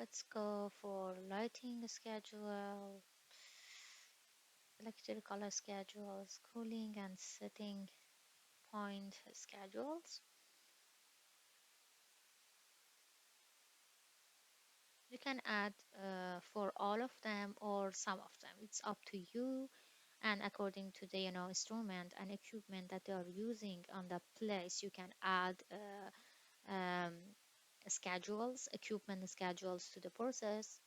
Let's go for lighting schedule, electric color schedules, cooling and setting point schedules. You can add for all of them or some of them. It's up to you and according to the instrument and equipment that they are using on the place, you can add um, schedules, equipment schedules to the process.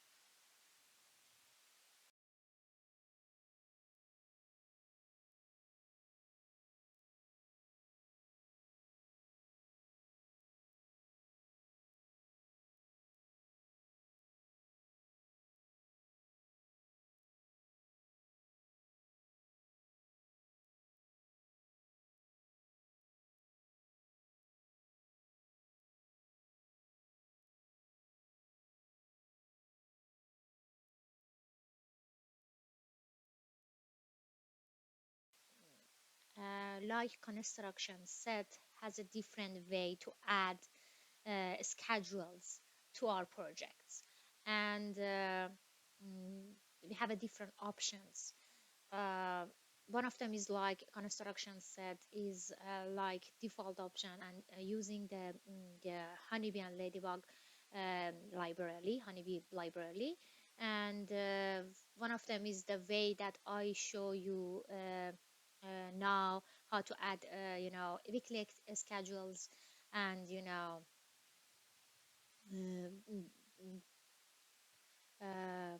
Like construction set has a different way to add schedules to our projects, and we have a different options. uh, One of them is like construction set is like default option, and using the Honeybee and Ladybug Honeybee library, and one of them is the way that I show you now how to add weekly schedules and uh, mm, mm, uh,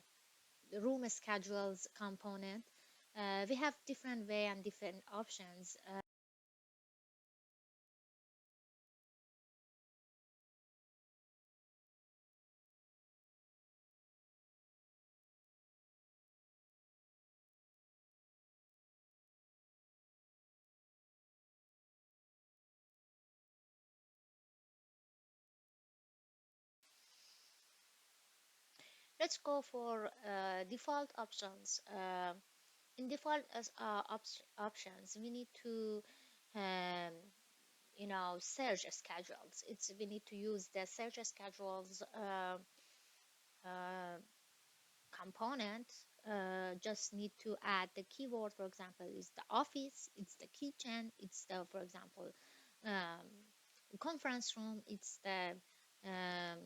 room schedules component. We have different way and different options. Let's go for default options. In default as options, we need to um, search schedules. It's we need to use the search schedules uh, component. Just need to add the keyword. For example, is the office, it's the kitchen, it's the, for example, um, conference room, it's the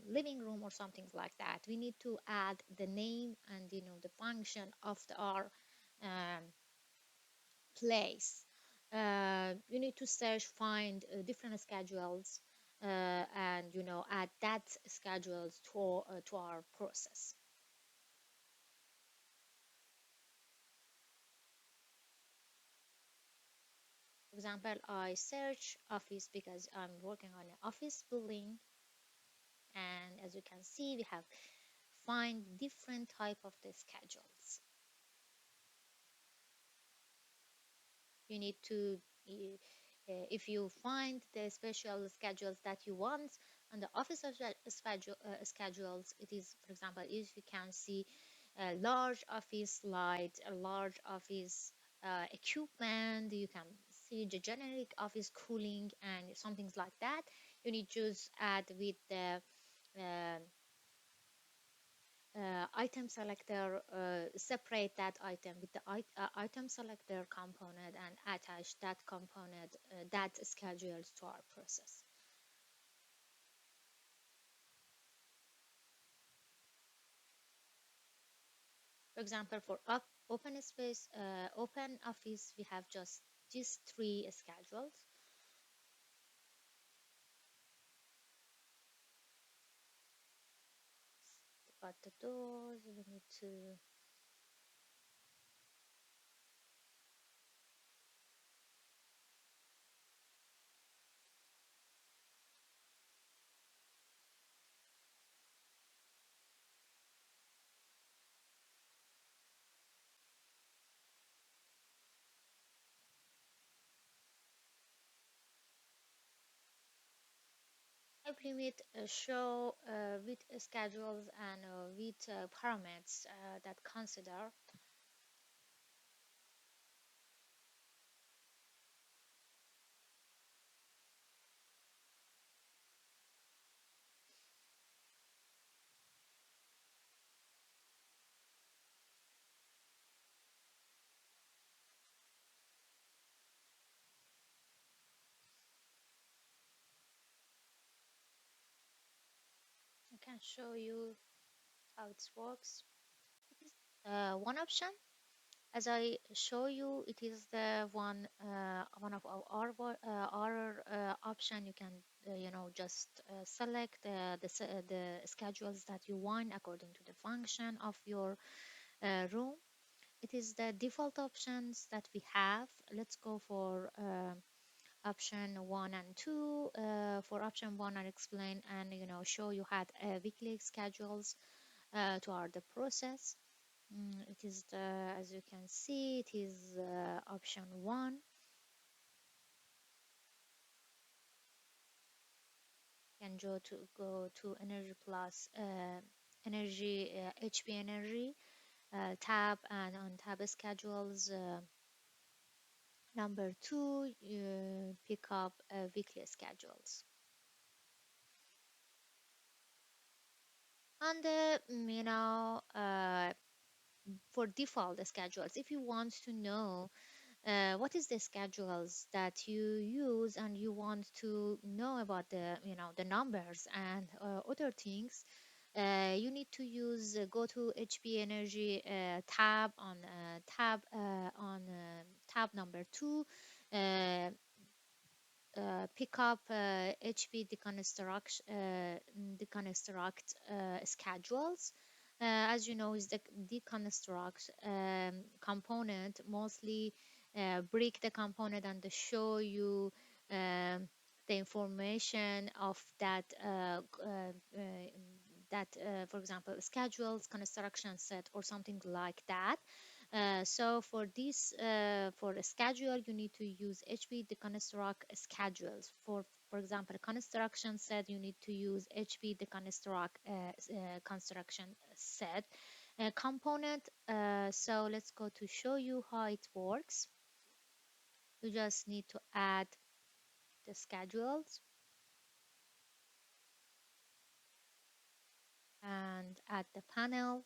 living room or something like that. We need to add the name and the function of our um, place. You need to search, find different schedules, and add that schedules to our process. For example, I search office because I'm working on an office building, and as you can see, we have find different type of the schedules. You need to, if you find the special schedules that you want on the office of schedules, it is, for example, if you can see a large office light, a large office equipment, you can see the generic office cooling and some things like that. You need to just add with the uh, item selector, separate that item with the item selector component and attach that component, that schedules to our process. For example, for open space, open office, we have just these three schedules. But the doors, we need to implement show with schedules and with parameters that consider. can show you how it works. It is one option. As I show you, it is the one of our option. You can just select the schedules that you want according to the function of your room. It is the default options that we have. Let's go for option one and two. For option one, I'll explain and show you had weekly schedules to our the process. It is as you can see, it is option one. You can go to energy plus energy HP energy tab, and on tab schedules number two, you pick up weekly schedules. And for default schedules, if you want to know what is the schedules that you use and you want to know about the numbers and other things, you need to use go to HP Energy tab number two. Uh, Pick up HP deconstruct schedules. As you know, is the deconstruct component mostly break the component and show you the information of for example, schedules, construction set, or something like that. So for this, for a schedule, you need to use HP deconstruct schedules. For example, construction set, you need to use HP deconstruct construction set component. So let's go to show you how it works. You just need to add the schedules and add the panel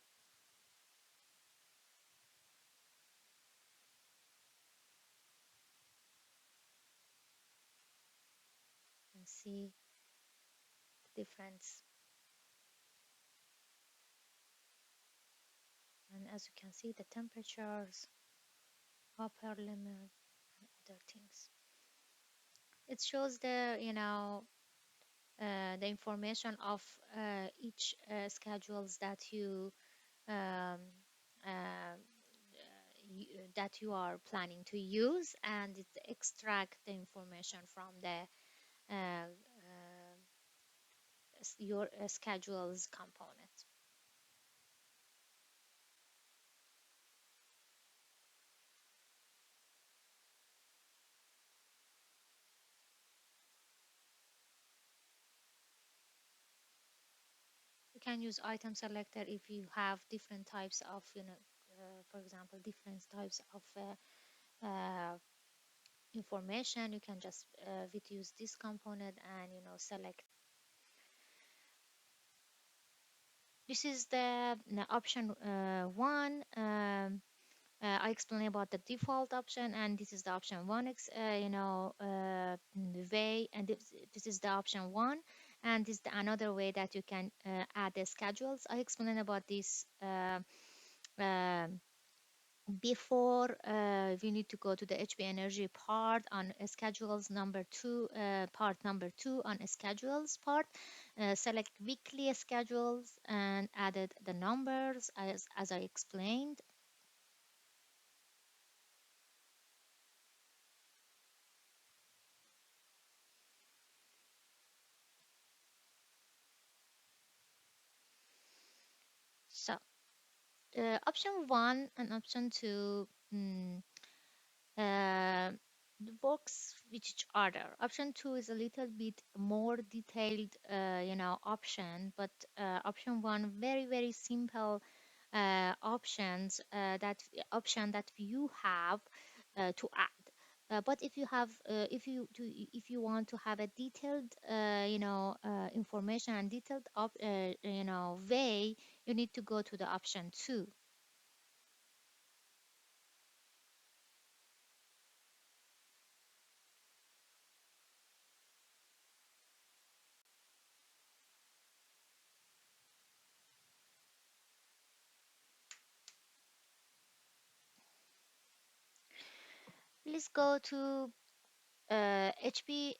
and see the difference. And as you can see, the temperatures, upper limit, and other things. It shows the information of each schedules that um, uh, that you are planning to use, and it extract the information from the your schedules component. You can use item selector if you have different types of for example, different types of information. You can just use this component and select. This is the option one. I explained about the default option, and this is the option one. Way, and this is the option one, and this is another way that you can add the schedules. I explained about this um before. We need to go to the HP Energy part on schedules number two, part number two on schedules part. Select weekly schedules and added the numbers as I explained. So option one and option two uh, works with each other. Option two is a little bit more detailed, option, but option one very simple option that you have to add. But if you want to have a detailed information and detailed way, you need to go to the option two. Let's go to HP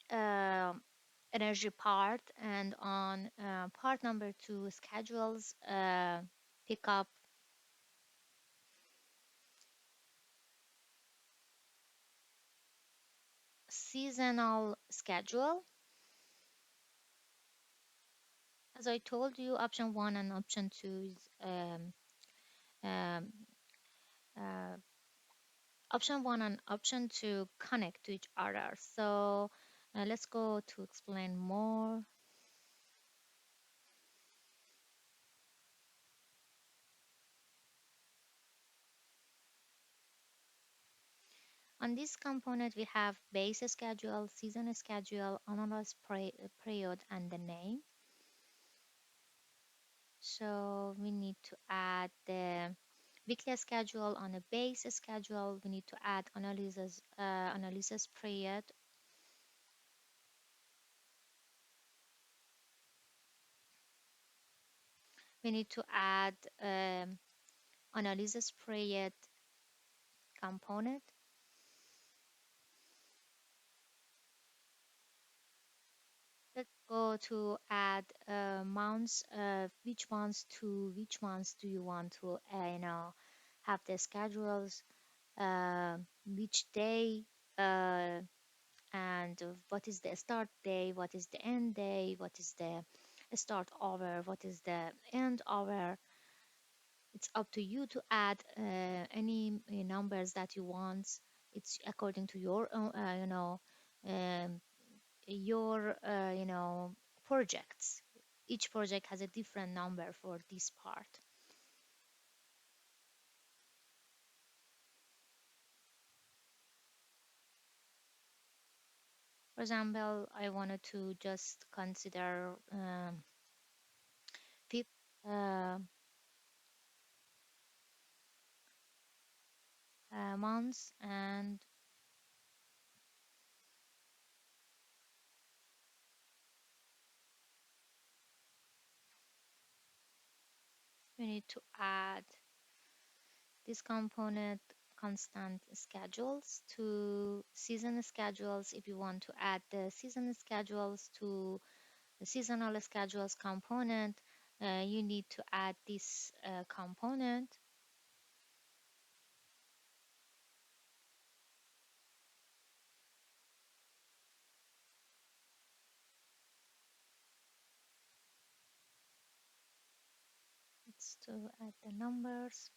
energy part, and on part number two, schedules, pick up seasonal schedule. As I told you, option one and option two is um, uh, option one and option two connect to each other. So let's go to explain more. On this component, we have base schedule, season schedule, analyze period, and the name. So we need to add the weekly schedule on a base schedule. We need to add analysis period. We need to add analysis period component. Let's go to add months. Which months to which months do you want to have the schedules? Which day? Uh, and what is the start day, what is the end day, what is the start hour, what is the end hour. It's up to you to add any numbers that you want. It's according to your own, um, your projects. Each project has a different number for this part. For example, I wanted to just consider fifth months, and we need to add this component constant schedules to season schedules. If you want to add the season schedules to the seasonal schedules component, you need to add this component. It's to add the numbers.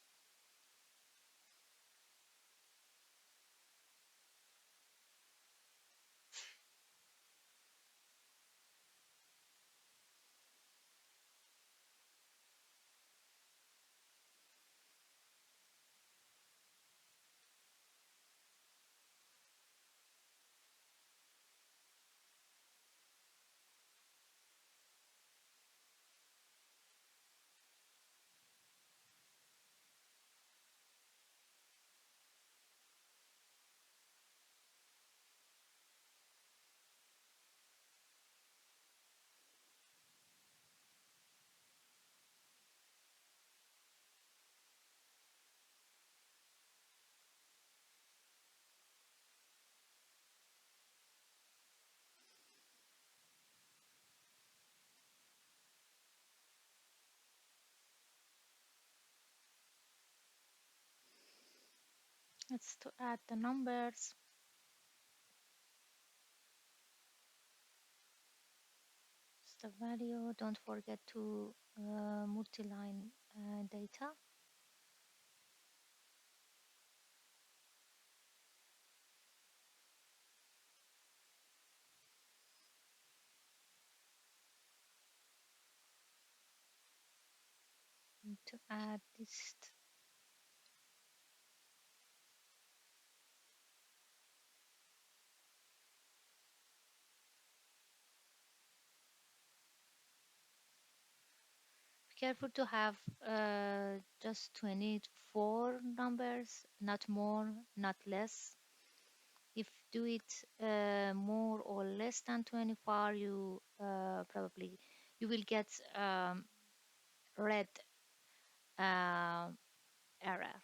It's to add the numbers. It's the value. Don't forget to multi-line data. Need to add this. Be careful to have just 24 numbers, not more, not less. If do it more or less than 24, you probably you will get red uh, error.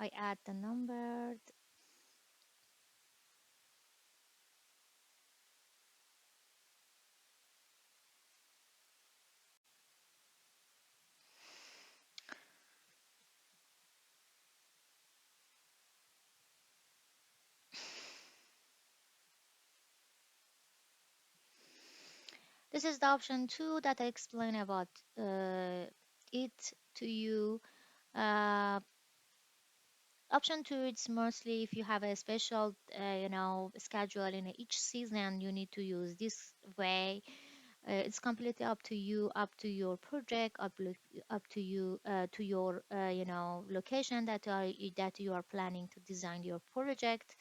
I add the number. This is the option 2 that I explain about it to you. Uh, Option 2, it's mostly if you have a special, schedule in each season, you need to use this way. It's completely up to you, up to your project, up to you, to your, location that you are planning to design your project.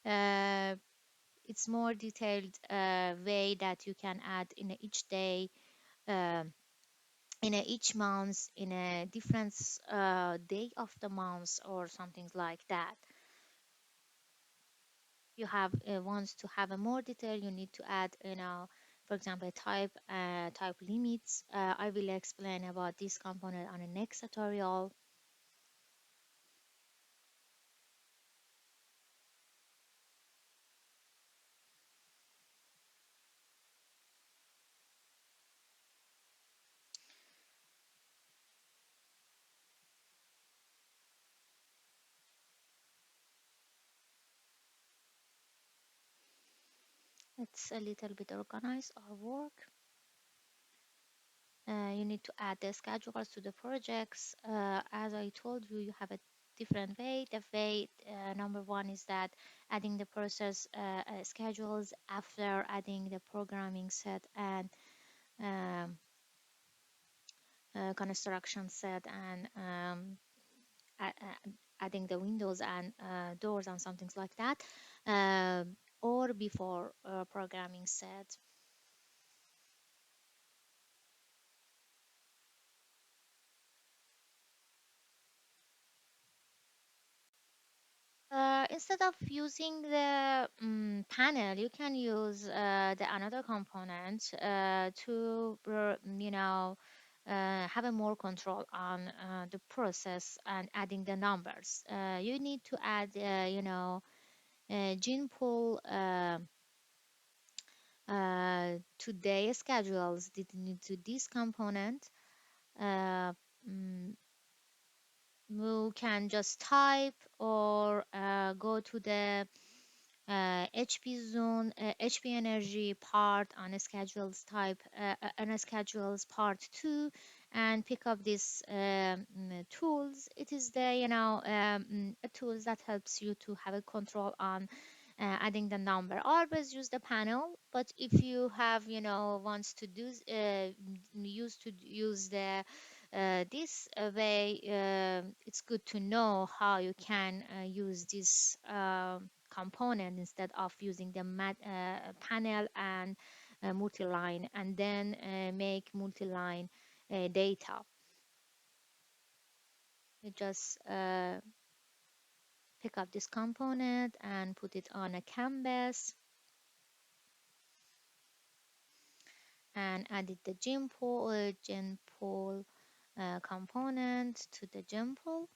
Uh, it's more detailed way that you can add in each day, um, in each month, in a different day of the month or something like that. You have wants to have a more detail, you need to add, for example, type limits. I will explain about this component on the next tutorial. It's a little bit organized our work. You need to add the schedules to the projects. As I told you, you have a different way. The way number one is that adding the process schedules after adding the programming set and um, construction set and adding the windows and doors and something like that, or before programming set. Instead of using the panel, you can use the another component to, have a more control on the process and adding the numbers. You need to add, gene pool today schedules did need to this component. Uh, mm, you can just type or go to the HP zone, HP energy part on a schedules type, on a schedules part 2, and pick up these tools. It is the, a tools that helps you to have a control on adding the number. Always use the panel, but if you have, wants to do, use the this way, it's good to know how you can use this component instead of using the panel and multi-line, and then make multi-line data. You just pick up this component and put it on a canvas and added the gem pool component to the gem pool.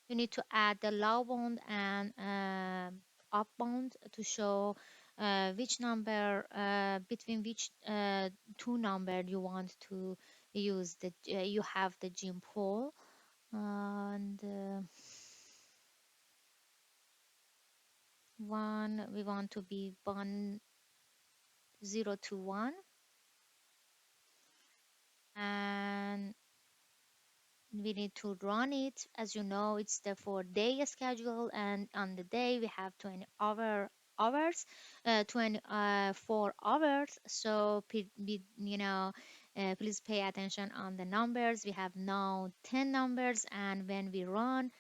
You need to add the low bound and up bound to show which number, between which two number you want to use the you have the gene pool, and one we want to be 1021, and we need to run it. As you know, it's the 4 day schedule, and on the day we have 20 hours, 24 hours. So please pay attention on the numbers. We have now 10 numbers, and when we run